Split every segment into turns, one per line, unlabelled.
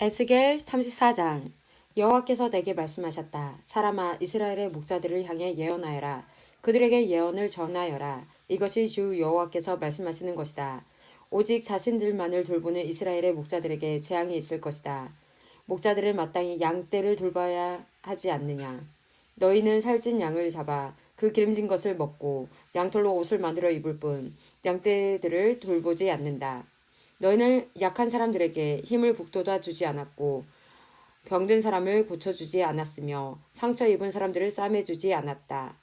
에스겔 34장. 여호와께서 내게 말씀하셨다. 사람아, 이스라엘의 목자들을 향해 예언하여라. 그들에게 예언을 전하여라. 이것이 주 여호와께서 말씀하시는 것이다. 오직 자신들만을 돌보는 이스라엘의 목자들에게 재앙이 있을 것이다. 목자들은 마땅히 양떼를 돌봐야 하지 않느냐. 너희는 살찐 양을 잡아 그 기름진 것을 먹고 양털로 옷을 만들어 입을 뿐 양떼들을 돌보지 않는다. 너희는 약한 사람들에게 힘을 북돋아 주지 않았고 병든 사람을 고쳐주지 않았으며 상처 입은 사람들을 싸매주지 않았다.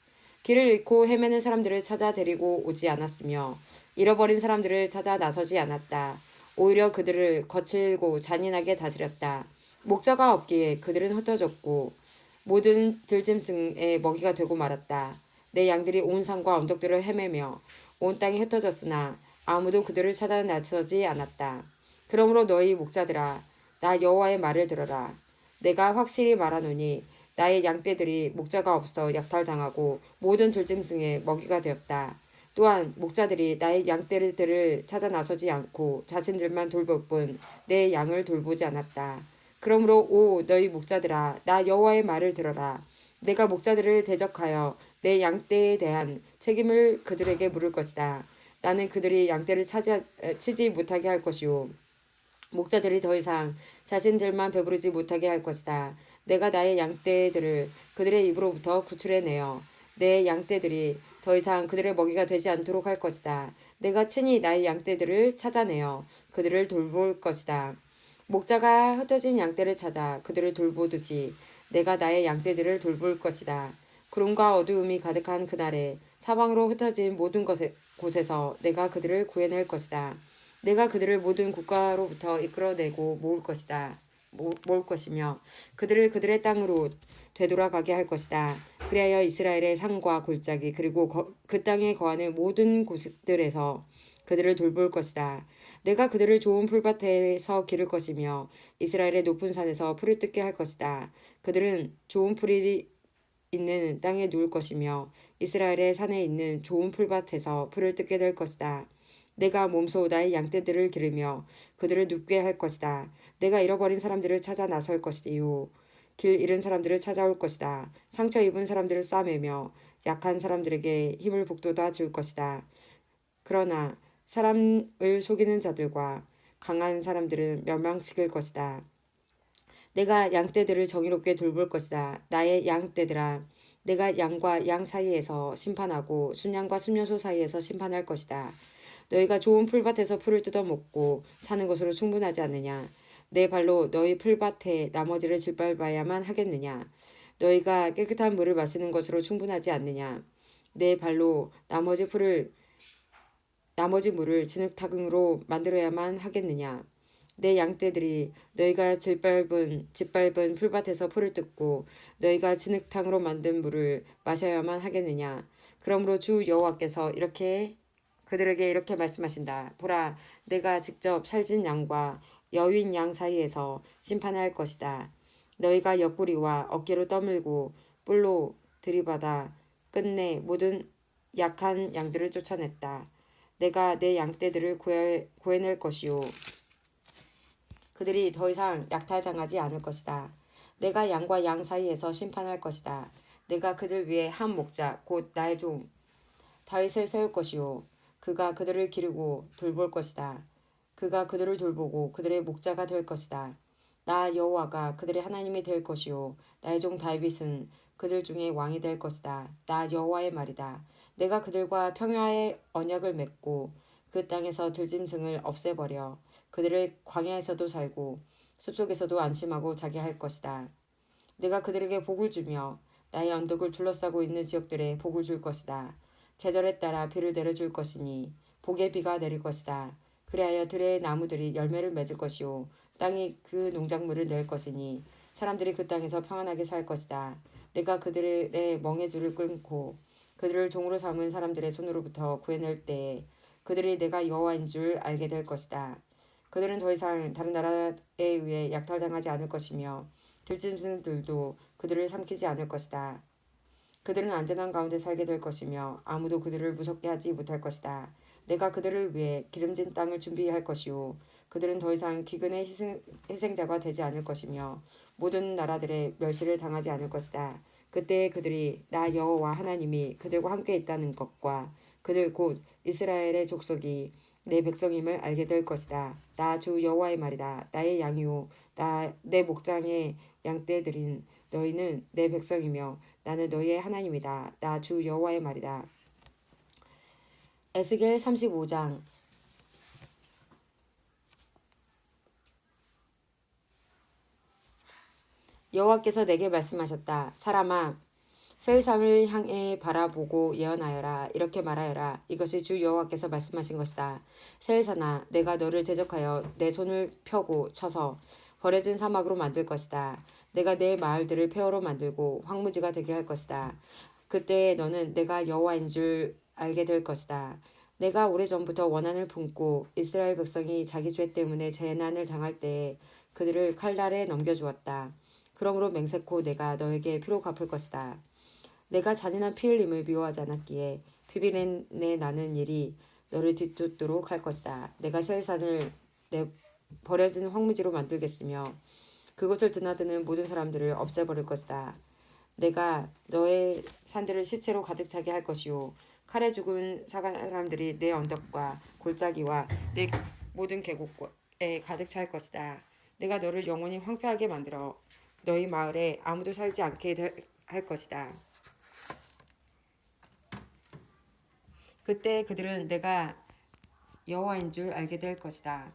길을 잃고 헤매는 사람들을 찾아 데리고 오지 않았으며 잃어버린 사람들을 찾아 나서지 않았다. 오히려 그들을 거칠고 잔인하게 다스렸다. 목자가 없기에 그들은 흩어졌고 모든 들짐승의 먹이가 되고 말았다. 내 양들이 온 산과 언덕들을 헤매며 온 땅이 흩어졌으나 아무도 그들을 찾아 나서지 않았다. 그러므로 너희 목자들아, 나 여호와의 말을 들어라. 내가 확실히 말하노니 나의 양떼들이 목자가 없어 약탈당하고 모든 들짐승의 먹이가 되었다. 또한 목자들이 나의 양떼들을 찾아 나서지 않고 자신들만 돌볼 뿐 내 양을 돌보지 않았다. 그러므로 오 너희 목자들아, 나 여호와의 말을 들어라. 내가 목자들을 대적하여 내 양떼에 대한 책임을 그들에게 물을 것이다. 나는 그들이 양떼를 치지 못하게 할 것이요 목자들이 더 이상 자신들만 배부르지 못하게 할 것이다. 내가 나의 양떼들을 그들의 입으로부터 구출해내어 내 양떼들이 더 이상 그들의 먹이가 되지 않도록 할 것이다. 내가 친히 나의 양떼들을 찾아내어 그들을 돌볼 것이다. 목자가 흩어진 양떼를 찾아 그들을 돌보듯이 내가 나의 양떼들을 돌볼 것이다. 구름과 어두움이 가득한 그날에 사방으로 흩어진 모든 곳에서 내가 그들을 구해낼 것이다. 내가 그들을 모든 국가로부터 이끌어내고 모을 것이며 그들을 그들의 땅으로 되돌아가게 할 것이다. 그리하여 이스라엘의 산과 골짜기 그리고 그 땅에 거하는 모든 곳들에서 그들을 돌볼 것이다. 내가 그들을 좋은 풀밭에서 기를 것이며 이스라엘의 높은 산에서 풀을 뜯게 할 것이다. 그들은 좋은 풀이 있는 땅에 누울 것이며 이스라엘의 산에 있는 좋은 풀밭에서 풀을 뜯게 될 것이다. 내가 몸소 나의 양떼들을 기르며 그들을 눕게 할 것이다. 내가 잃어버린 사람들을 찾아 나설 것이요 길 잃은 사람들을 찾아올 것이다. 상처 입은 사람들을 싸매며 약한 사람들에게 힘을 북돋아 줄 것이다. 그러나 사람을 속이는 자들과 강한 사람들은 멸망시킬 것이다. 내가 양떼들을 정의롭게 돌볼 것이다. 나의 양떼들아, 내가 양과 양 사이에서 심판하고 순양과 순녀소 사이에서 심판할 것이다. 너희가 좋은 풀밭에서 풀을 뜯어먹고 사는 것으로 충분하지 않느냐? 내 발로 너희 풀밭에 나머지를 짓밟아야만 하겠느냐? 너희가 깨끗한 물을 마시는 것으로 충분하지 않느냐? 내 발로 나머지 물을 진흙탕으로 만들어야만 하겠느냐? 내 양떼들이 너희가 짓밟은 풀밭에서 풀을 뜯고 너희가 진흙탕으로 만든 물을 마셔야만 하겠느냐? 그러므로 주 여호와께서 그들에게 이렇게 말씀하신다. 보라, 내가 직접 살진 양과 여윈 양 사이에서 심판할 것이다. 너희가 옆구리와 어깨로 떠밀고 뿔로 들이받아 끝내 모든 약한 양들을 쫓아냈다. 내가 내 양떼들을 구해낼 것이요 그들이 더 이상 약탈당하지 않을 것이다. 내가 양과 양 사이에서 심판할 것이다. 내가 그들 위해 한 목자 곧 나의 종 다윗을 세울 것이요 그가 그들을 기르고 돌볼 것이다. 그가 그들을 돌보고 그들의 목자가 될 것이다. 나 여호와가 그들의 하나님이 될 것이요 나의 종 다윗은 그들 중에 왕이 될 것이다. 나 여호와의 말이다. 내가 그들과 평화의 언약을 맺고 그 땅에서 들짐승을 없애버려 그들을 광야에서도 살고 숲속에서도 안심하고 자게 할 것이다. 내가 그들에게 복을 주며 나의 언덕을 둘러싸고 있는 지역들에 복을 줄 것이다. 계절에 따라 비를 내려줄 것이니 복의 비가 내릴 것이다. 그리하여 들의 나무들이 열매를 맺을 것이요 땅이 그 농작물을 낼 것이니 사람들이 그 땅에서 평안하게 살 것이다. 내가 그들의 멍에줄을 끊고 그들을 종으로 삼은 사람들의 손으로부터 구해낼 때에 그들이 내가 여호와인 줄 알게 될 것이다. 그들은 더 이상 다른 나라에 의해 약탈당하지 않을 것이며 들짐승들도 그들을 삼키지 않을 것이다. 그들은 안전한 가운데 살게 될 것이며 아무도 그들을 무섭게 하지 못할 것이다. 내가 그들을 위해 기름진 땅을 준비할 것이요 그들은 더 이상 기근의 희생자가 되지 않을 것이며 모든 나라들의 멸시를 당하지 않을 것이다. 그때 그들이 나 여호와 하나님이 그들과 함께 있다는 것과 그들 곧 이스라엘의 족속이 내 백성임을 알게 될 것이다. 나 주 여호와의 말이다. 나의 양이요 내 목장의 양떼들인 너희는 내 백성이며 나는 너희의 하나님이다. 나 주 여호와의 말이다. 에스겔 35장. 여호와께서 내게 말씀하셨다. 사람아, 세상을 향해 바라보고 예언하여라. 이렇게 말하여라. 이것이 주 여호와께서 말씀하신 것이다. 세상아, 내가 너를 대적하여 내 손을 펴고 쳐서 버려진 사막으로 만들 것이다. 내가 내 마을들을 폐허로 만들고 황무지가 되게 할 것이다. 그때 너는 내가 여호와인 줄 알게 될 것이다. 내가 오래전부터 원한을 품고 이스라엘 백성이 자기 죄 때문에 재난을 당할 때에 그들을 칼날에 넘겨주었다. 그러므로 맹세코 내가 너에게 피로 갚을 것이다. 내가 잔인한 피 흘림을 미워하지 않았기에 비비렌에 나는 일이 너를 뒤쫓도록 할 것이다. 내가 새 산을 내 버려진 황무지로 만들겠으며 그곳을 드나드는 모든 사람들을 없애버릴 것이다. 내가 너의 산들을 시체로 가득 차게 할 것이요 칼에 죽은 사람들이 내 언덕과 골짜기와 내 모든 계곡에 가득 찰 것이다. 내가 너를 영원히 황폐하게 만들어 너희 마을에 아무도 살지 않게 할 것이다. 그때 그들은 내가 여호와인 줄 알게 될 것이다.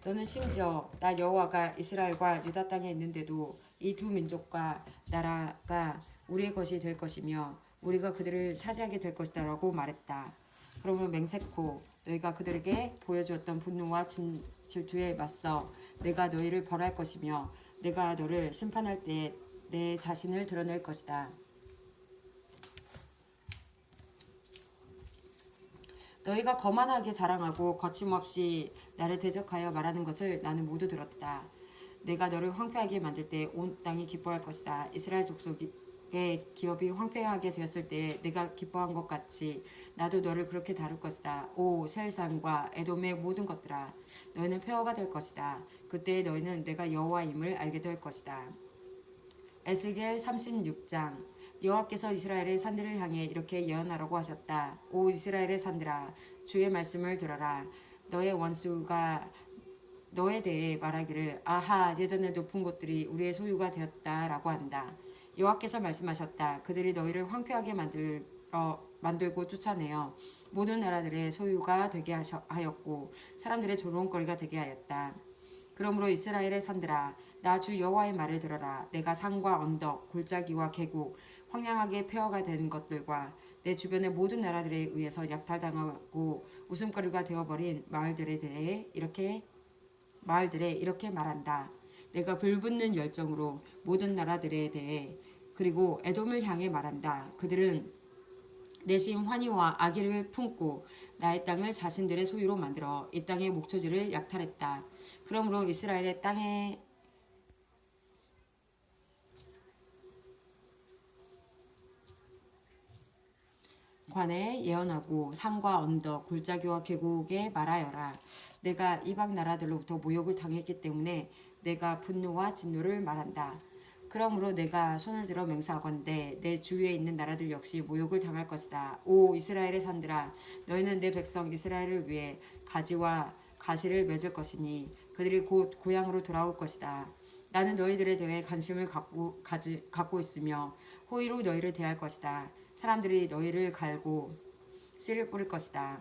너는 심지어 나 여호와가 이스라엘과 유다 땅에 있는데도 이 두 민족과 나라가 우리의 것이 될 것이며 우리가 그들을 차지하게 될 것이다 라고 말했다. 그러므로 맹세코 너희가 그들에게 보여주었던 분노와 질투에 맞서 내가 너희를 벌할 것이며 내가 너를 심판할 때에 내 자신을 드러낼 것이다. 너희가 거만하게 자랑하고 거침없이 나를 대적하여 말하는 것을 나는 모두 들었다. 내가 너를 황폐하게 만들 때 온 땅이 기뻐할 것이다. 이스라엘 족속의 기업이 황폐하게 되었을 때 내가 기뻐한 것 같이 나도 너를 그렇게 다룰 것이다. 오 셀산과 에돔의 모든 것들아, 너희는 폐허가 될 것이다. 그때 너희는 내가 여호와임을 알게 될 것이다. 에스겔 36장. 여호와께서 이스라엘의 산들을 향해 이렇게 예언하라고 하셨다. 오 이스라엘의 산들아, 주의 말씀을 들어라. 너의 원수가 너에 대해 말하기를 아하 예전에 높은 곳들이 우리의 소유가 되었다라고 한다. 여호와께서 말씀하셨다. 그들이 너희를 황폐하게 만들고 쫓아내어 모든 나라들의 소유가 되게 하였고 사람들의 조롱거리가 되게 하였다. 그러므로 이스라엘의 산들아, 나 주 여호와의 말을 들어라. 내가 산과 언덕, 골짜기와 계곡, 황량하게 폐허가 된 것들과 내 주변의 모든 나라들에 의해서 약탈당하고 웃음거리가 되어버린 마을들에 이렇게 말한다. 내가 불붙는 열정으로 모든 나라들에 대해 그리고 에돔을 향해 말한다. 그들은 내심 환희와 악의를 품고 나의 땅을 자신들의 소유로 만들어 이 땅의 목초지를 약탈했다. 그러므로 이스라엘의 땅에 관해 예언하고 산과 언덕, 골짜기와 계곡에 말하여라. 내가 이방 나라들로부터 모욕을 당했기 때문에 내가 분노와 진노를 말한다. 그러므로 내가 손을 들어 맹세하건대 내 주위에 있는 나라들 역시 모욕을 당할 것이다. 오 이스라엘의 산들아, 너희는 내 백성 이스라엘을 위해 가지와 가시를 맺을 것이니 그들이 곧 고향으로 돌아올 것이다. 나는 너희들에 대해 관심을 갖고 있으며 호의로 너희를 대할 것이다. 사람들이 너희를 갈고 씨를 뿌릴 것이다.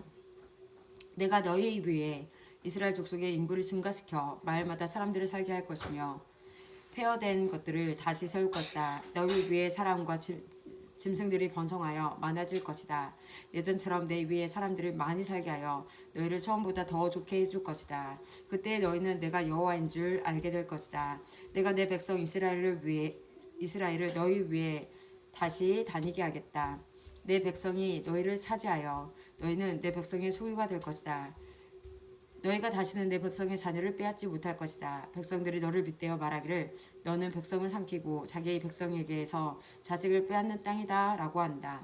내가 너희 위에 이스라엘 족속의 인구를 증가시켜 마을마다 사람들을 살게 할 것이며 폐허된 것들을 다시 세울 것이다. 너희 위에 사람과 짐승들이 번성하여 많아질 것이다. 예전처럼 내 위에 사람들을 많이 살게 하여 너희를 처음보다 더 좋게 해줄 것이다. 그때 너희는 내가 여호와인 줄 알게 될 것이다. 내가 내 백성 이스라엘을 너희 위에 다시 다니게 하겠다. 내 백성이 너희를 차지하여 너희는 내 백성의 소유가 될 것이다. 너희가 다시는 내 백성의 자녀를 빼앗지 못할 것이다. 백성들이 너를 빗대어 말하기를 너는 백성을 삼키고 자기의 백성에게서 자식을 빼앗는 땅이다 라고 한다.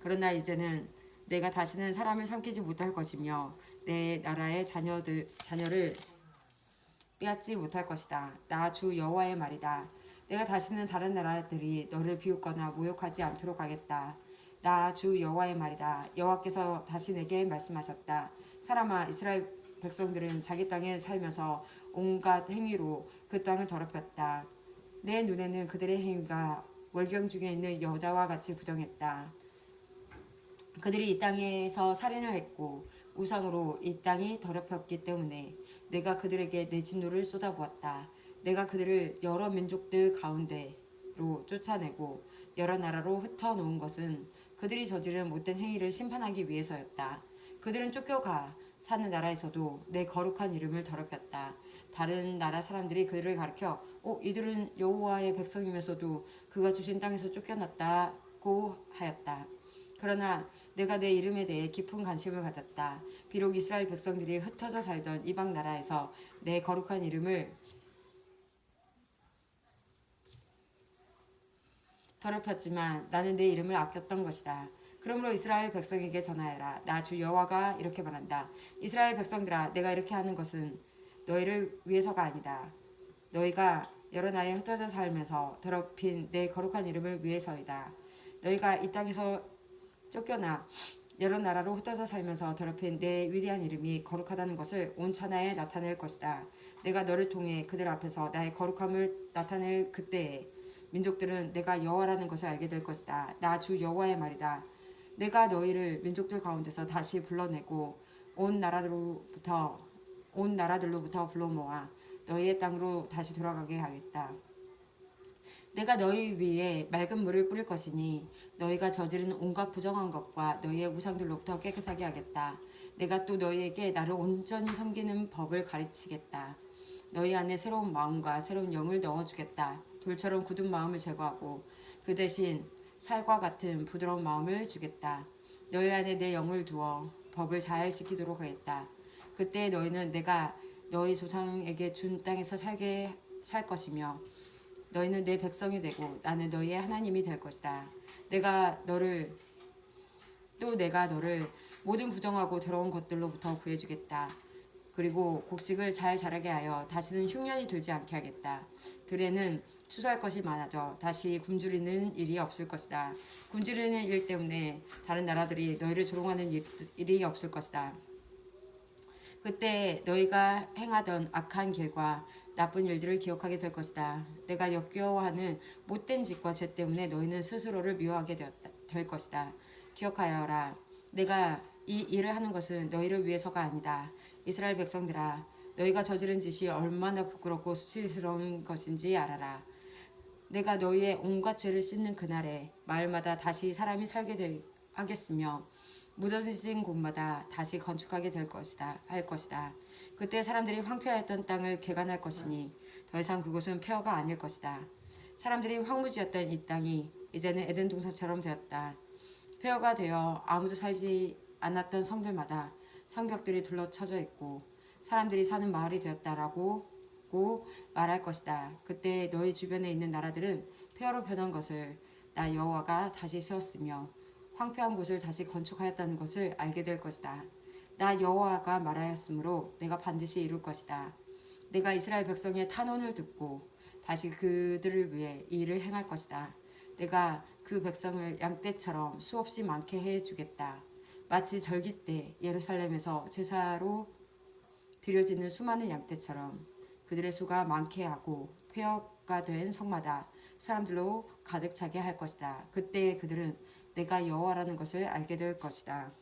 그러나 이제는 내가 다시는 사람을 삼키지 못할 것이며 내 나라의 자녀를 빼앗지 못할 것이다. 나 주 여호와의 말이다. 내가 다시는 다른 나라들이 너를 비웃거나 모욕하지 않도록 하겠다. 나 주 여호와의 말이다. 여호와께서 다시 내게 말씀하셨다. 사람아, 이스라엘 백성들은 자기 땅에 살면서 온갖 행위로 그 땅을 더럽혔다. 내 눈에는 그들의 행위가 월경 중에 있는 여자와 같이 부정했다. 그들이 이 땅에서 살인을 했고 우상으로 이 땅이 더럽혔기 때문에 내가 그들에게 내 진노를 쏟아부었다. 내가 그들을 여러 민족들 가운데로 쫓아내고 여러 나라로 흩어놓은 것은 그들이 저지른 못된 행위를 심판하기 위해서였다. 그들은 쫓겨가 사는 나라에서도 내 거룩한 이름을 더럽혔다. 다른 나라 사람들이 그들을 가리켜 이들은 여호와의 백성이면서도 그가 주신 땅에서 쫓겨났다고 하였다. 그러나 내가 내 이름에 대해 깊은 관심을 가졌다. 비록 이스라엘 백성들이 흩어져 살던 이방 나라에서 내 거룩한 이름을 더럽혔지만 나는 내 이름을 아꼈던 것이다. 그러므로 이스라엘 백성에게 전하여라. 나 주 여호와가 이렇게 말한다. 이스라엘 백성들아, 내가 이렇게 하는 것은 너희를 위해서가 아니다. 너희가 여러 나라에 흩어져 살면서 더럽힌 내 거룩한 이름을 위해서이다. 너희가 이 땅에서 쫓겨나 여러 나라로 흩어져 살면서 더럽힌 내 위대한 이름이 거룩하다는 것을 온 천하에 나타낼 것이다. 내가 너를 통해 그들 앞에서 나의 거룩함을 나타낼 그때에 민족들은 내가 여호와라는 것을 알게 될 것이다. 나 주 여호와의 말이다. 내가 너희를 민족들 가운데서 다시 불러내고 온 나라들로부터 불러 모아 너희의 땅으로 다시 돌아가게 하겠다. 내가 너희 위에 맑은 물을 뿌릴 것이니 너희가 저지른 온갖 부정한 것과 너희의 우상들로부터 깨끗하게 하겠다. 내가 또 너희에게 나를 온전히 섬기는 법을 가르치겠다. 너희 안에 새로운 마음과 새로운 영을 넣어주겠다. 돌처럼 굳은 마음을 제거하고 그 대신 살과 같은 부드러운 마음을 주겠다. 너희 안에 내 영을 두어 법을 잘 지키도록 하겠다. 그때 너희는 내가 너희 조상에게 준 땅에서 살게 살 것이며 너희는 내 백성이 되고 나는 너희의 하나님이 될 것이다. 내가 너를 모든 부정하고 더러운 것들로부터 구해주겠다. 그리고 곡식을 잘 자라게 하여 다시는 흉년이 들지 않게 하겠다. 들에는 추수할 것이 많아져 다시 굶주리는 일이 없을 것이다. 굶주리는 일 때문에 다른 나라들이 너희를 조롱하는 일이 없을 것이다. 그때 너희가 행하던 악한 길과 나쁜 일들을 기억하게 될 것이다. 내가 역겨워하는 못된 짓과 죄 때문에 너희는 스스로를 미워하게 될 것이다. 기억하여라. 내가 이 일을 하는 것은 너희를 위해서가 아니다. 이스라엘 백성들아, 너희가 저지른 짓이 얼마나 부끄럽고 수치스러운 것인지 알아라. 내가 너희의 온갖 죄를 씻는 그날에 마을마다 다시 사람이 살게 하겠으며 무너진 곳마다 다시 건축하게 할 것이다. 그때 사람들이 황폐하였던 땅을 개간할 것이니 더 이상 그곳은 폐허가 아닐 것이다. 사람들이 황무지였던 이 땅이 이제는 에덴 동산처럼 되었다. 폐허가 되어 아무도 살지 않았던 성들마다 성벽들이 둘러쳐져 있고 사람들이 사는 마을이 되었다라고 말할 것이다. 그때 너희 주변에 있는 나라들은 폐허로 변한 것을 나 여호와가 다시 세웠으며 황폐한 곳을 다시 건축하였다는 것을 알게 될 것이다. 나 여호와가 말하였으므로 내가 반드시 이룰 것이다. 내가 이스라엘 백성의 탄원을 듣고 다시 그들을 위해 이 일을 행할 것이다. 내가 그 백성을 양떼처럼 수없이 많게 해주겠다. 마치 절기 때 예루살렘에서 제사로 드려지는 수많은 양떼처럼 그들의 수가 많게 하고 폐허가 된 성마다 사람들로 가득 차게 할 것이다. 그때 그들은 내가 여호와라는 것을 알게 될 것이다.